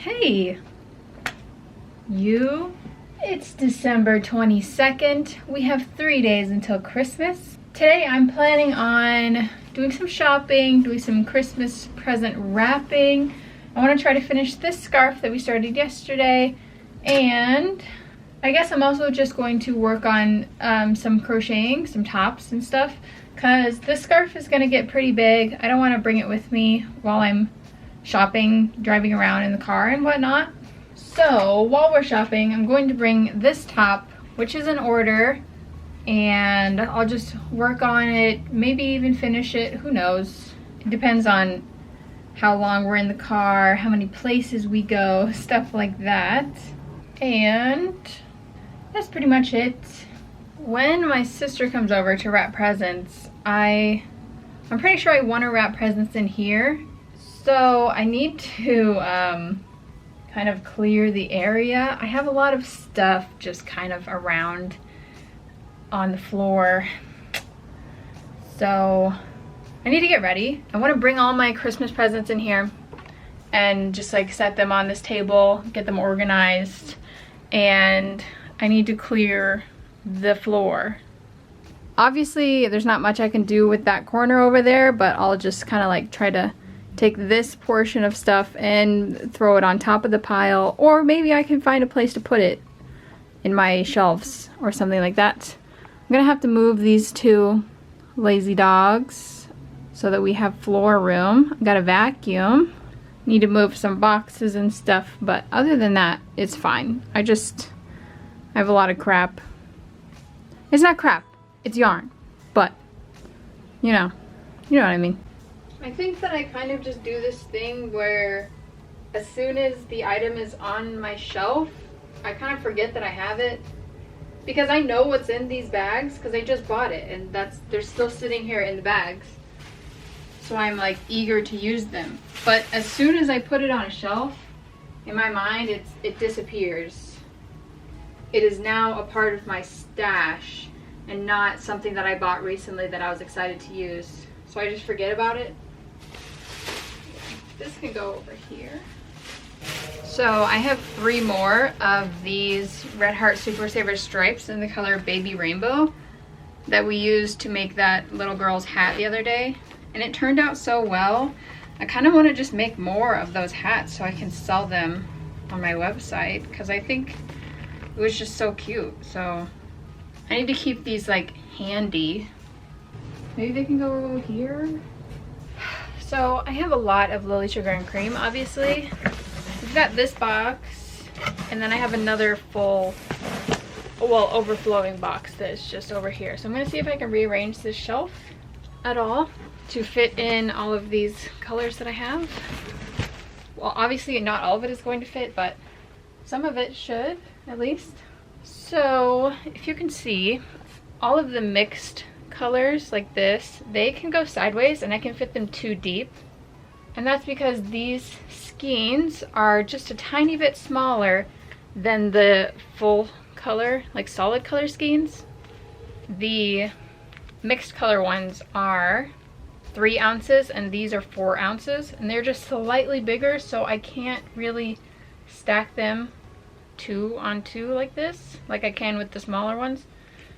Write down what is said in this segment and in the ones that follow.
Hey, you. It's December 22nd. We have 3 days until Christmas. Today I'm planning on doing some shopping, doing some Christmas present wrapping. I want to try to finish this scarf that we started yesterday, and I guess I'm also just going to work on some crocheting, some tops and stuff, because this scarf is going to get pretty big. I don't want to bring it with me while I'm shopping, driving around in the car and whatnot. So while we're shopping, I'm going to bring this top, which is in order, and I'll just work on it, maybe even finish it, who knows. It depends on how long we're in the car, how many places we go, stuff like that. And that's pretty much it. When my sister comes over to wrap presents, I'm pretty sure I want to wrap presents in here. So I need to kind of clear the area. I have a lot of stuff just kind of around on the floor. So I need to get ready. I want to bring all my Christmas presents in here and just like set them on this table, get them organized, and I need to clear the floor. Obviously there's not much I can do with that corner over there, but I'll just kind of like try to take this portion of stuff and throw it on top of the pile, or maybe I can find a place to put it in my shelves or something like that. I'm gonna have to move these two lazy dogs so that we have floor room. I've got a vacuum. Need to move some boxes and stuff, but other than that, it's fine. I have a lot of crap. It's not crap, it's yarn, but you know what I mean. I think that I kind of just do this thing where as soon as the item is on my shelf, I kind of forget that I have it, because I know what's in these bags because I just bought it and they're still sitting here in the bags. So I'm like eager to use them. But as soon as I put it on a shelf, in my mind it disappears. It is now a part of my stash and not something that I bought recently that I was excited to use. So I just forget about it. This can go over here. So I have 3 more of these Red Heart Super Saver stripes in the color Baby Rainbow that we used to make that little girl's hat the other day. And it turned out so well. I kind of want to just make more of those hats so I can sell them on my website, because I think it was just so cute. So I need to keep these like handy. Maybe they can go here. So I have a lot of Lily Sugar and Cream, obviously. We've got this box, and then I have another full, well, overflowing box that's just over here. So I'm gonna see if I can rearrange this shelf at all to fit in all of these colors that I have. Well, obviously not all of it is going to fit, but some of it should, at least. So if you can see, all of the mixed colors like this, they can go sideways and I can fit them too deep. And that's because these skeins are just a tiny bit smaller than the full color, like solid color skeins. The mixed color ones are 3 ounces and these are 4 ounces, and they're just slightly bigger, so I can't really stack them 2 on 2 like this, like I can with the smaller ones.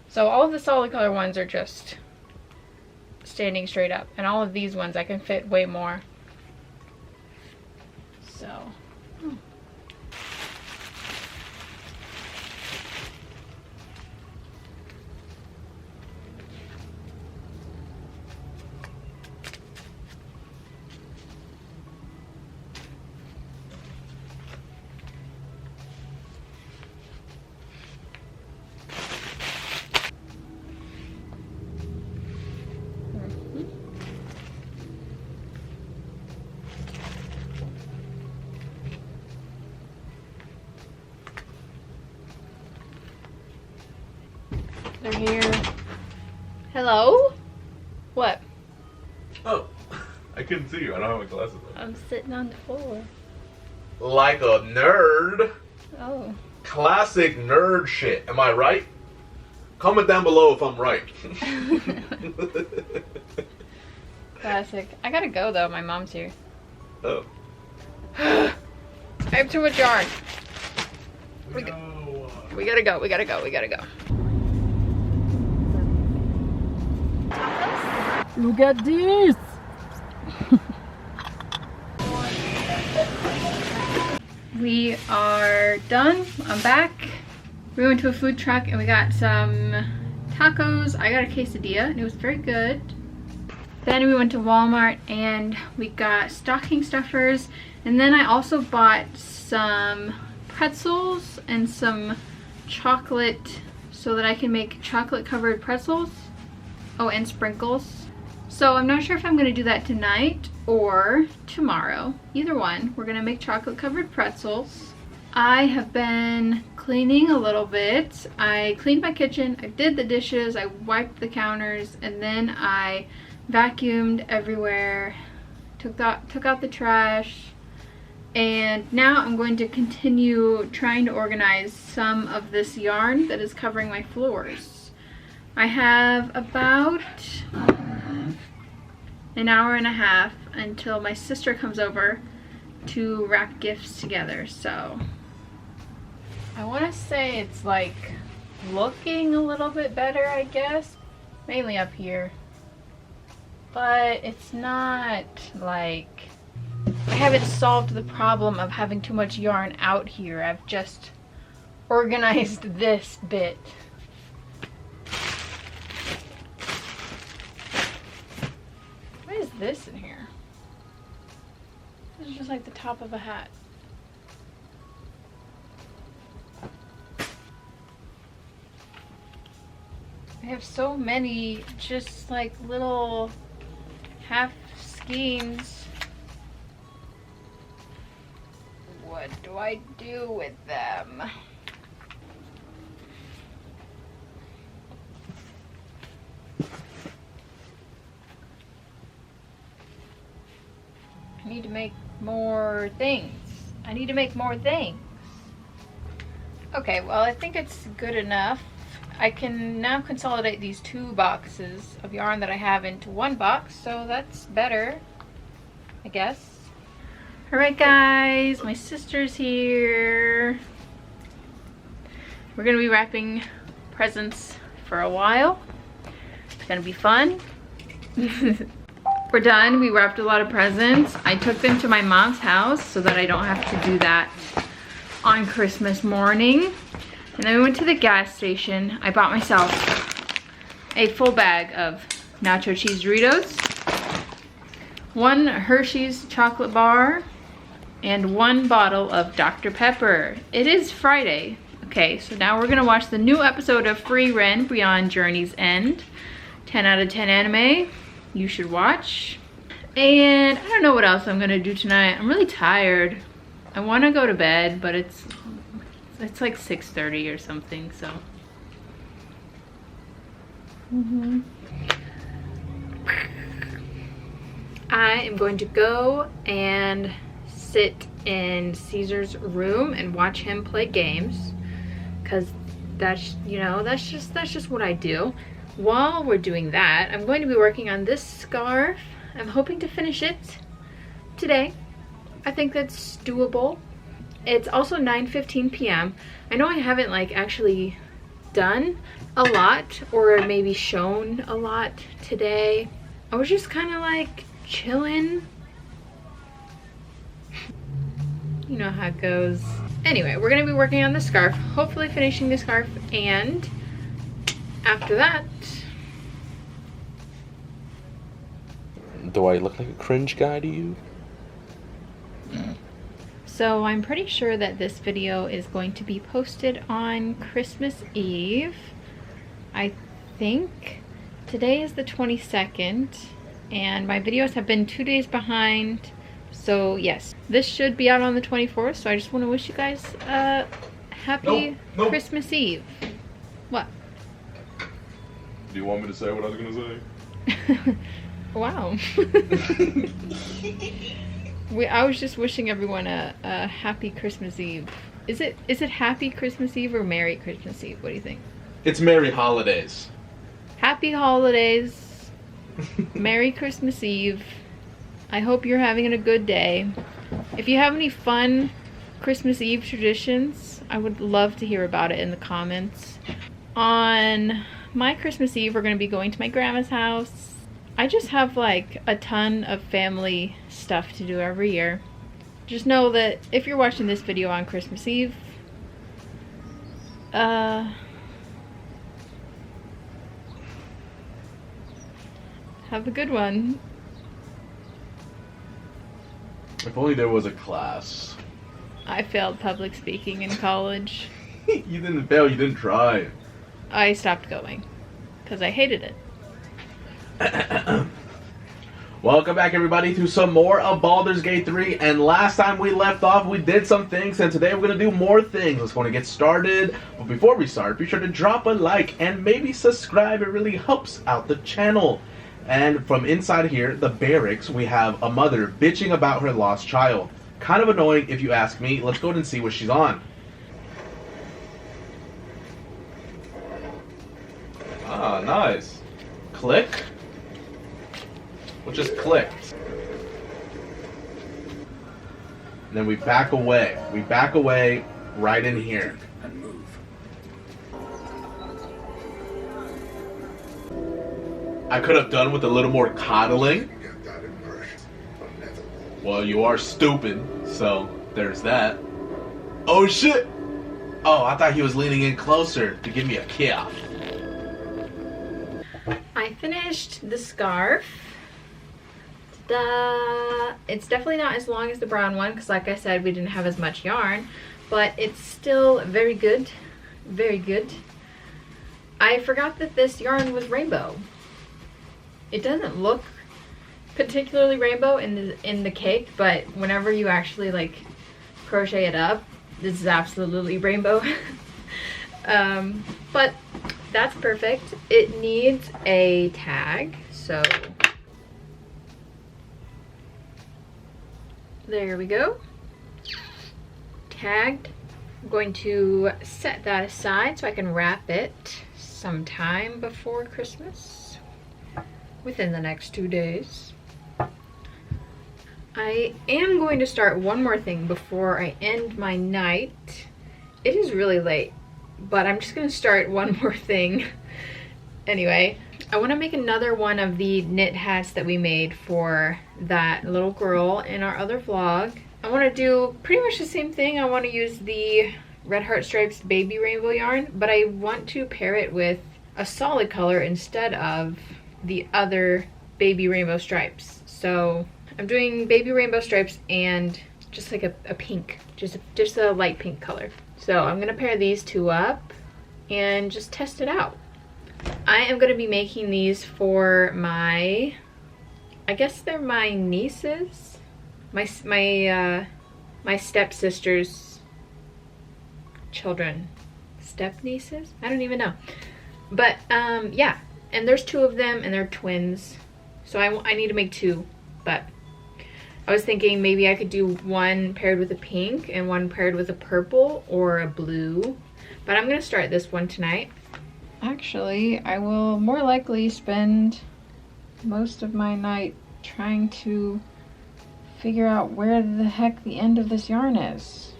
So all of the solid color ones are just standing straight up, and all of these ones I can fit way more. So they're here. Hello? What? Oh, I couldn't see you. I don't have my glasses on. I'm sitting on the floor. Like a nerd. Oh. Classic nerd shit. Am I right? Comment down below if I'm right. Classic. I gotta go though, my mom's here. Oh. I have too much yarn. We gotta go. Look at this! We are done. I'm back. We went to a food truck and we got some tacos. I got a quesadilla and it was very good. Then we went to Walmart and we got stocking stuffers. And then I also bought some pretzels and some chocolate so that I can make chocolate covered pretzels. Oh, and sprinkles. So I'm not sure if I'm gonna do that tonight or tomorrow. Either one. We're gonna make chocolate covered pretzels. I have been cleaning a little bit. I cleaned my kitchen, I did the dishes, I wiped the counters, and then I vacuumed everywhere, took out the trash, and now I'm going to continue trying to organize some of this yarn that is covering my floors. I have about an hour and a half until my sister comes over to wrap gifts together, so I want to say it's like looking a little bit better, I guess, mainly up here. But it's not like, I haven't solved the problem of having too much yarn out here. I've just organized this bit. What is this in here? This is just like the top of a hat. I have so many just like little half skeins. What do I do with them? I need to make more things. Okay, well, I think it's good enough. I can now consolidate these 2 boxes of yarn that I have into one box, so that's better, I guess. Alright guys, my sister's here. We're gonna be wrapping presents for a while. It's gonna be fun. We're done. We wrapped a lot of presents. I took them to my mom's house so that I don't have to do that on Christmas morning. And then we went to the gas station. I bought myself a full bag of nacho cheese Doritos, 1 Hershey's chocolate bar, and 1 bottle of Dr. Pepper. It is Friday. Okay, so now we're gonna watch the new episode of Free Ren Beyond Journey's End. 10 out of 10 anime. You should watch. And I don't know what else I'm gonna do tonight. I'm really tired. I wanna go to bed, but it's like 6:30 or something, so. I am going to go and sit in Caesar's room and watch him play games, because that's, you know, that's just what I do. While we're doing that, I'm going to be working on this scarf. I'm hoping to finish it today. I think that's doable. It's also 9:15 p.m. I know I haven't like actually done a lot or maybe shown a lot today. I was just kind of like chilling. You know how it goes. Anyway, we're gonna be working on the scarf, hopefully finishing the scarf, and after that, do I look like a cringe guy to you? so I'm pretty sure that this video is going to be posted on Christmas Eve. I think today is the 22nd and my videos have been 2 days behind. So yes, this should be out on the 24th. So I just want to wish you guys a happy Christmas Eve. What? Do you want me to say what I was gonna say? Wow. I was just wishing everyone a happy Christmas Eve. Is it happy Christmas Eve or Merry Christmas Eve? What do you think? It's Merry Holidays. Happy holidays. Merry Christmas Eve. I hope you're having a good day. If you have any fun Christmas Eve traditions. I would love to hear about it in the comments. On my Christmas Eve, we're going to be going to my grandma's house. I just have like a ton of family stuff to do every year. Just know that if you're watching this video on Christmas Eve, have a good one. If only there was a class. I failed public speaking in college. You didn't fail, you didn't try. I stopped going because I hated it. Welcome back, everybody, to some more of Baldur's Gate 3. And last time we left off, we did some things, and today we're going to do more things. Let's go and get started. But before we start, be sure to drop a like and maybe subscribe. It really helps out the channel. And from inside here, the barracks, we have a mother bitching about her lost child. Kind of annoying if you ask me. Let's go ahead and see what she's on. Ah, nice. Click. We'll just click. And then we back away. We back away right in here. And move. I could have done with a little more coddling. Get that impression. But never more. Well, you are stupid, so there's that. Oh shit! Oh, I thought he was leaning in closer to give me a kiss. I finished the scarf. Ta-da! It's definitely not as long as the brown one because, like I said, we didn't have as much yarn, but it's still very good. Very good. I forgot that this yarn was rainbow. It doesn't look particularly rainbow in the cake, but whenever you actually like crochet it up, this is absolutely rainbow. But that's perfect. It needs a tag, so there we go. Tagged. I'm going to set that aside so I can wrap it sometime before Christmas, within the next 2 days. I am going to start one more thing before I end my night. It is really late, but I'm just going to start one more thing. Anyway, I want to make another one of the knit hats that we made for that little girl in our other vlog. I want to do pretty much the same thing. I want to use the Red Heart Stripes baby rainbow yarn, but I want to pair it with a solid color instead of the other baby rainbow stripes. So I'm doing baby rainbow stripes and just like a pink, just a light pink color. So I'm gonna pair these two up and just test it out. I am gonna be making these for my, I guess they're my nieces, my stepsister's children, step nieces. I don't even know, but yeah. And there's two of them, and they're twins, so I need to make two. But I was thinking maybe I could do one paired with a pink and one paired with a purple or a blue. But I'm gonna start this one tonight. Actually, I will more likely spend most of my night trying to figure out where the heck the end of this yarn is.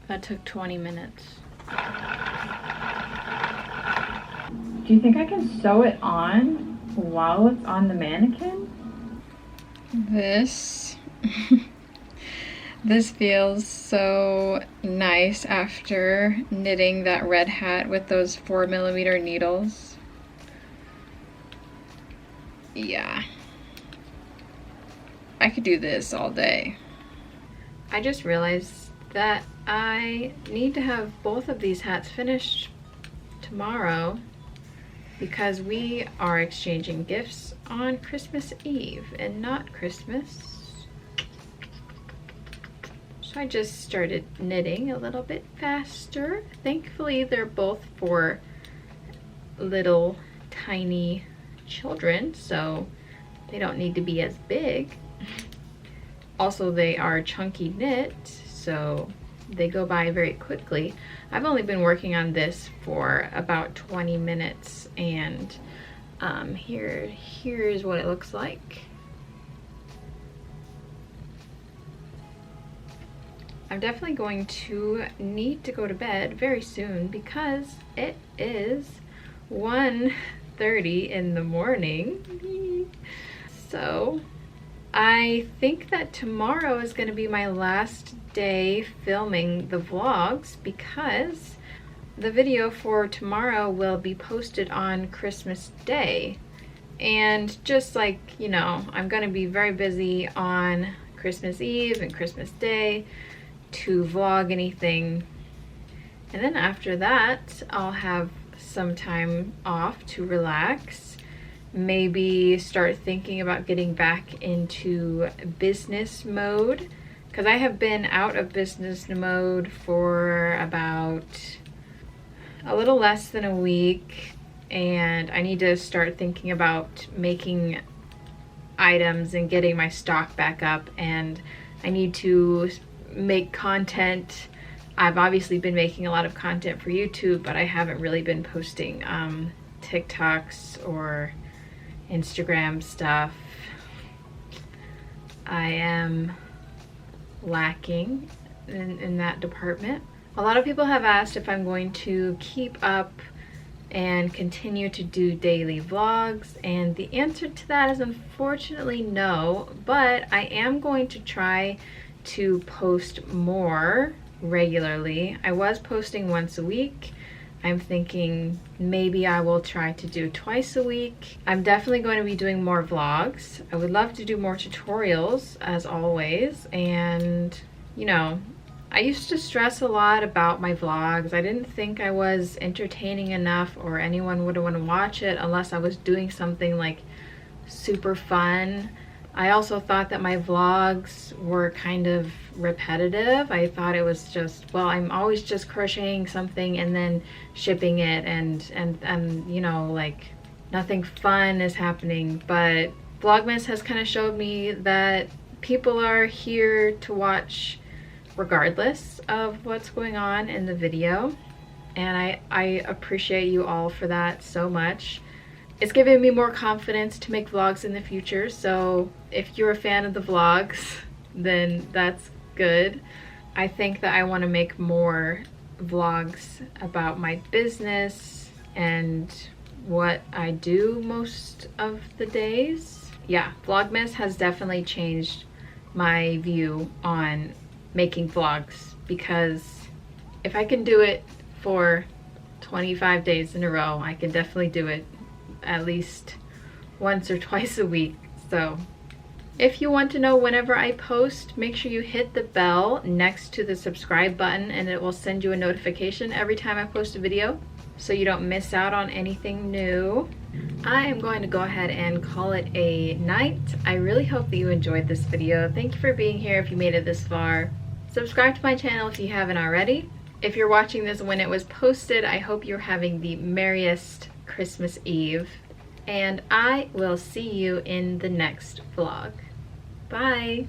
That took 20 minutes. Do you think I can sew it on while it's on the mannequin? This feels so nice after knitting that red hat with those 4mm needles. Yeah. I could do this all day. I just realized that I need to have both of these hats finished tomorrow because we are exchanging gifts on Christmas Eve and not Christmas. So I just started knitting a little bit faster. Thankfully, they're both for little tiny children, so they don't need to be as big. Also, they are chunky knit, so they go by very quickly. I've only been working on this for about 20 minutes, and here's what it looks like. I'm definitely going to need to go to bed very soon because it is 1:30 in the morning. So I think that tomorrow is going to be my last day filming the vlogs because the video for tomorrow will be posted on Christmas Day. And just like, you know, I'm going to be very busy on Christmas Eve and Christmas Day to vlog anything. And then after that, I'll have some time off to relax. Maybe start thinking about getting back into business mode, because I have been out of business mode for about a little less than a week, and I need to start thinking about making items and getting my stock back up, and I need to make content. I've obviously been making a lot of content for YouTube, but I haven't really been posting TikToks or Instagram stuff. I am lacking in that department. A lot of people have asked if I'm going to keep up and continue to do daily vlogs, and the answer to that is unfortunately no, but I am going to try to post more regularly. I was posting once a week. I'm thinking maybe I will try to do twice a week. I'm definitely going to be doing more vlogs. I would love to do more tutorials as always, and you know, I used to stress a lot about my vlogs. I didn't think I was entertaining enough or anyone would want to watch it unless I was doing something like super fun. I also thought that my vlogs were kind of repetitive. I thought it was just, well, I'm always just crocheting something and then shipping it, and you know, like nothing fun is happening. But Vlogmas has kind of showed me that people are here to watch regardless of what's going on in the video, and I appreciate you all for that so much. It's given me more confidence to make vlogs in the future, so if you're a fan of the vlogs, then that's good. I think that I want to make more vlogs about my business and what I do most of the days. Yeah, Vlogmas has definitely changed my view on making vlogs, because if I can do it for 25 days in a row, I can definitely do it at least once or twice a week. So if you want to know whenever I post, make sure you hit the bell next to the subscribe button, and it will send you a notification every time I post a video so you don't miss out on anything new. I am going to go ahead and call it a night. I really hope that you enjoyed this video. Thank you for being here if you made it this far. Subscribe to my channel if you haven't already. If you're watching this when it was posted, I hope you're having the merriest Christmas Eve, and I will see you in the next vlog. Bye!